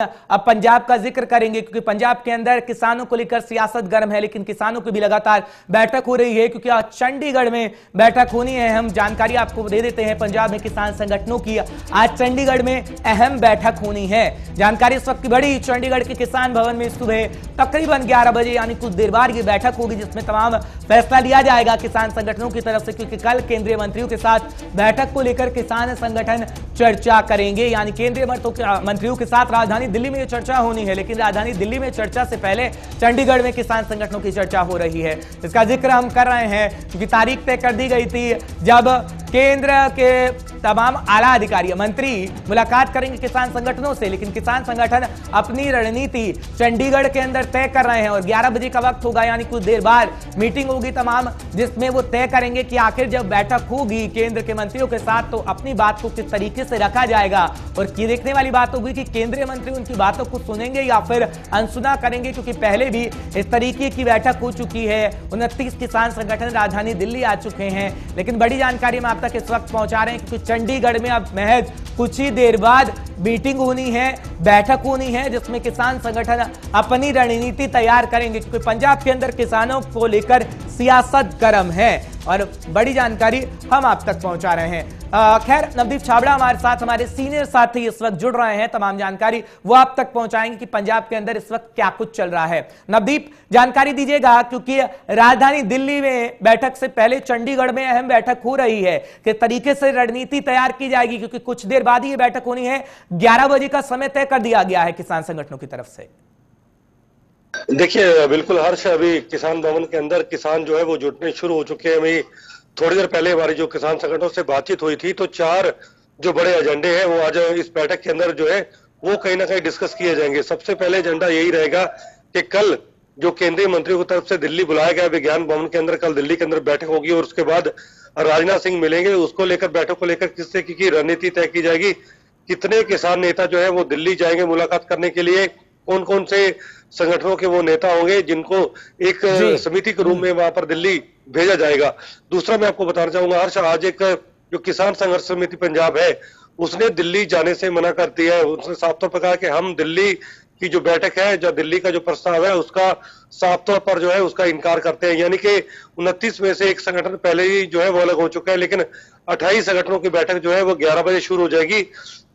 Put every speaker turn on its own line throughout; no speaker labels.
अब पंजाब का जिक्र करेंगे क्योंकि पंजाब के अंदर किसानों को लेकर सियासत गर्म है, लेकिन किसानों की भी लगातार बैठक हो रही है क्योंकि आज चंडीगढ़ में बैठक होनी है। हम जानकारी आपको दे देते हैं, पंजाब में किसान संगठनों की आज चंडीगढ़ में अहम बैठक होनी है। जानकारी इस वक्त की बड़ी, चंडीगढ़ के किसान भवन में सुबह तकरीबन 11 बजे यानी कुछ देर बाद ये बैठक होगी जिसमें तमाम फैसला लिया जाएगा किसान संगठनों की तरफ से, क्योंकि कल केंद्रीय मंत्रियों के साथ बैठक को लेकर किसान संगठन चर्चा करेंगे। यानी केंद्रीय मंत्रियों के साथ राजधानी दिल्ली में चर्चा होनी है, लेकिन राजधानी दिल्ली में चर्चा से पहले चंडीगढ़ में किसान संगठनों की चर्चा हो रही है। इसका जिक्र हम कर रहे हैं क्योंकि तारीख तय कर दी गई थी जब केंद्र के तमाम आला अधिकारी मंत्री मुलाकात करेंगे किसान संगठनों से, लेकिन किसान संगठन अपनी रणनीति चंडीगढ़ के अंदर तय कर रहे हैं और 11 बजे का वक्त होगा यानी कुछ देर बाद मीटिंग होगी तमाम, जिसमें वो तय करेंगे कि आखिर जब बैठक होगी केंद्र के मंत्रियों के साथ तो अपनी बात को किस तरीके से रखा जाएगा। और ये देखने वाली बात होगी कि केंद्रीय मंत्री उनकी बातों को सुनेंगे या फिर अनसुना करेंगे, क्योंकि पहले भी इस तरीके की बैठक हो चुकी है। 29 किसान संगठन राजधानी दिल्ली आ चुके हैं, लेकिन बड़ी जानकारी हम आप तक इस वक्त पहुंचा रहे हैं क्योंकि चंडीगढ़ में अब महज कुछ ही देर बाद मीटिंग होनी है, बैठक होनी है जिसमें किसान संगठन अपनी रणनीति तैयार करेंगे, क्योंकि पंजाब के अंदर किसानों को लेकर सियासत गर्म है और बड़ी जानकारी हम आप तक पहुंचा रहे हैं। खैर, नवदीप छाबड़ा हमारे साथ, हमारे सीनियर साथी इस वक्त जुड़ रहे हैं, तमाम जानकारी वो आप तक पहुंचाएंगे कि पंजाब के अंदर इस वक्त क्या कुछ चल रहा है। नवदीप, जानकारी दीजिएगा क्योंकि राजधानी दिल्ली में बैठक से पहले चंडीगढ़ में अहम बैठक हो रही है, किस तरीके से रणनीति तैयार की जाएगी, क्योंकि कुछ देर बाद ही ये बैठक होनी है। 11 बजे का समय तय कर दिया गया है किसान संगठनों की तरफ से।
देखिए, बिल्कुल हर्ष, अभी किसान भवन के अंदर किसान जो है वो जुटने शुरू हो चुके हैं। अभी थोड़ी देर पहले हमारी जो किसान संगठनों से बातचीत हुई थी तो 4 जो बड़े एजेंडे हैं वो आज इस बैठक के अंदर जो है वो कहीं ना कहीं डिस्कस किए जाएंगे। सबसे पहले एजेंडा यही रहेगा कि कल जो केंद्रीय मंत्रियों की तरफ से दिल्ली बुलाया गया विज्ञान भवन के अंदर, कल दिल्ली के अंदर बैठक होगी और उसके बाद राजनाथ सिंह मिलेंगे। उसको लेकर, बैठक को लेकर किस तरीके की रणनीति तय की जाएगी, कितने किसान नेता जो है वो दिल्ली जाएंगे मुलाकात करने के लिए, कौन कौन से संगठनों के वो नेता होंगे जिनको एक समिति के रूप में वहां पर दिल्ली भेजा जाएगा। दूसरा मैं आपको बताना चाहूंगा हर्ष, आज एक जो किसान संघर्ष समिति पंजाब है उसने दिल्ली जाने से मना कर दिया है। उसने साफ तौर पर कहा कि हम दिल्ली की जो बैठक है, जो दिल्ली का जो प्रस्ताव है उसका साफ तौर पर जो है उसका इनकार करते हैं। यानी कि 29 में से एक संगठन पहले ही जो है वो अलग हो चुका है, लेकिन 28 संगठनों की बैठक जो है वो 11 बजे शुरू हो जाएगी,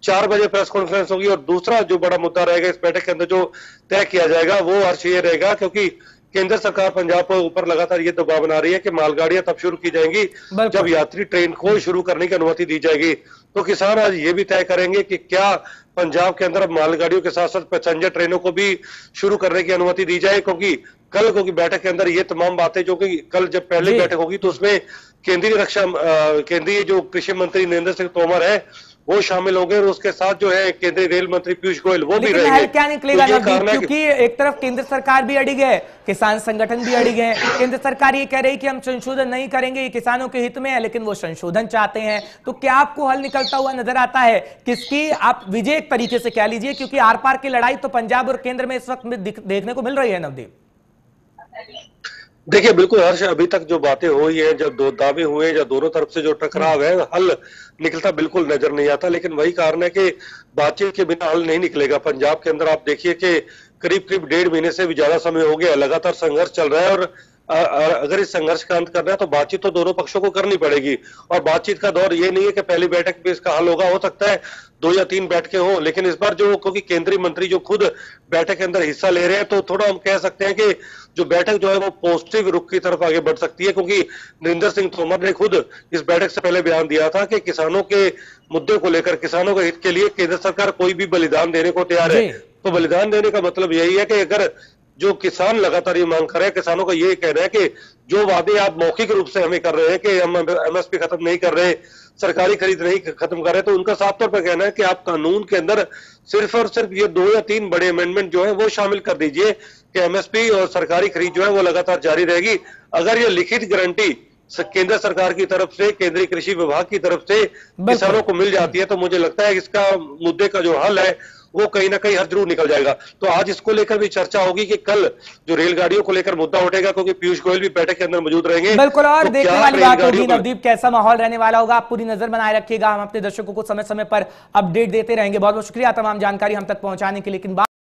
4 बजे प्रेस कॉन्फ्रेंस होगी। और दूसरा जो बड़ा मुद्दा रहेगा इस बैठक के अंदर जो तय किया जाएगा वो हर्ष ये रहेगा, क्योंकि केंद्र सरकार पंजाब के ऊपर लगातार ये दबाव बना रही है कि मालगाड़ियां तब शुरू की जाएंगी जब यात्री ट्रेन को शुरू करने की अनुमति दी जाएगी। तो किसान आज ये भी तय करेंगे कि क्या पंजाब के अंदर मालगाड़ियों के साथ साथ पैसेंजर ट्रेनों को भी शुरू करने की अनुमति दी जाए, क्योंकि बैठक के अंदर ये तमाम बातें जो कि कल जब पहले बैठक होगी तो उसमें केंद्रीय जो कृषि मंत्री नरेंद्र सिंह तोमर है वो शामिल होंगे और उसके साथ जो है केंद्रीय रेल मंत्री पीयूष गोयल वो भी रहेंगे।
क्या निकलेगा नवदीप, क्योंकि एक तरफ केंद्र सरकार भी अड़ी है, किसान संगठन भी अड़ी है। केंद्र सरकार ये कह रही है कि हम संशोधन नहीं करेंगे, ये किसानों के हित में है, लेकिन वो संशोधन चाहते हैं। तो क्या आपको हल निकलता हुआ नजर आता है, किसकी आप विजय एक तरीके से कह लीजिए, क्योंकि आर पार की लड़ाई तो पंजाब और केंद्र में इस वक्त देखने को मिल रही है। नवदीप,
देखिए, बिल्कुल हर्ष, अभी तक जो बातें हुई है, जब दो दावे हुए, जब दोनों तरफ से जो टकराव है, हल निकलता बिल्कुल नजर नहीं आता। लेकिन वही कारण है कि बातचीत के बिना हल नहीं निकलेगा। पंजाब के अंदर आप देखिए कि करीब 1.5 महीने से भी ज्यादा समय हो गया, लगातार संघर्ष चल रहा है और अगर इस संघर्ष का अंत करना है तो बातचीत तो दोनों पक्षों को करनी पड़ेगी। और बातचीत का दौर ये नहीं है कि पहली बैठक में इसका हल होगा, हो सकता है 2 या 3 बैठकें हो, लेकिन इस बार जो, क्योंकि केंद्रीय मंत्री जो खुद बैठक के अंदर हिस्सा ले रहे हैं, तो थोड़ा हम कह सकते हैं कि जो बैठक जो है वो पॉजिटिव रुख की तरफ आगे बढ़ सकती है, क्योंकि नरेंद्र सिंह तोमर ने खुद इस बैठक से पहले बयान दिया था कि किसानों के मुद्दे को लेकर, किसानों के हित के लिए केंद्र सरकार कोई भी बलिदान देने को तैयार है। तो बलिदान देने का मतलब यही है कि अगर जो किसान लगातार ये मांग कर रहे हैं, किसानों का ये कहना है कि जो वादे आप मौखिक रूप से हमें कर रहे हैं कि हम एमएसपी खत्म नहीं कर रहे, सरकारी खरीद नहीं खत्म कर रहे, तो उनका साफ तौर पर कहना है कि आप कानून के अंदर सिर्फ और सिर्फ ये 2 या 3 बड़े अमेंडमेंट जो है वो शामिल कर दीजिए कि एमएसपी और सरकारी खरीद जो है वो लगातार जारी रहेगी। अगर ये लिखित गारंटी केंद्र सरकार की तरफ से, केंद्रीय कृषि विभाग की तरफ से किसानों को मिल जाती है तो मुझे लगता है इसका मुद्दे का जो हल है वो कहीं ना कहीं हर जरूर निकल जाएगा। तो आज इसको लेकर भी चर्चा होगी कि कल जो रेलगाड़ियों को लेकर मुद्दा उठेगा, क्योंकि पीयूष गोयल भी बैठक के अंदर मौजूद रहेंगे।
बिल्कुल, और
तो
देखने
क्या
वाली बात होगी
रेलगाड़ियों
नवदीप, कैसा माहौल रहने वाला होगा। आप पूरी नजर बनाए रखिएगा, हम अपने दर्शकों को समय समय पर अपडेट देते रहेंगे। बहुत बहुत शुक्रिया तमाम जानकारी हम तक पहुंचाने के लिए। लेकिन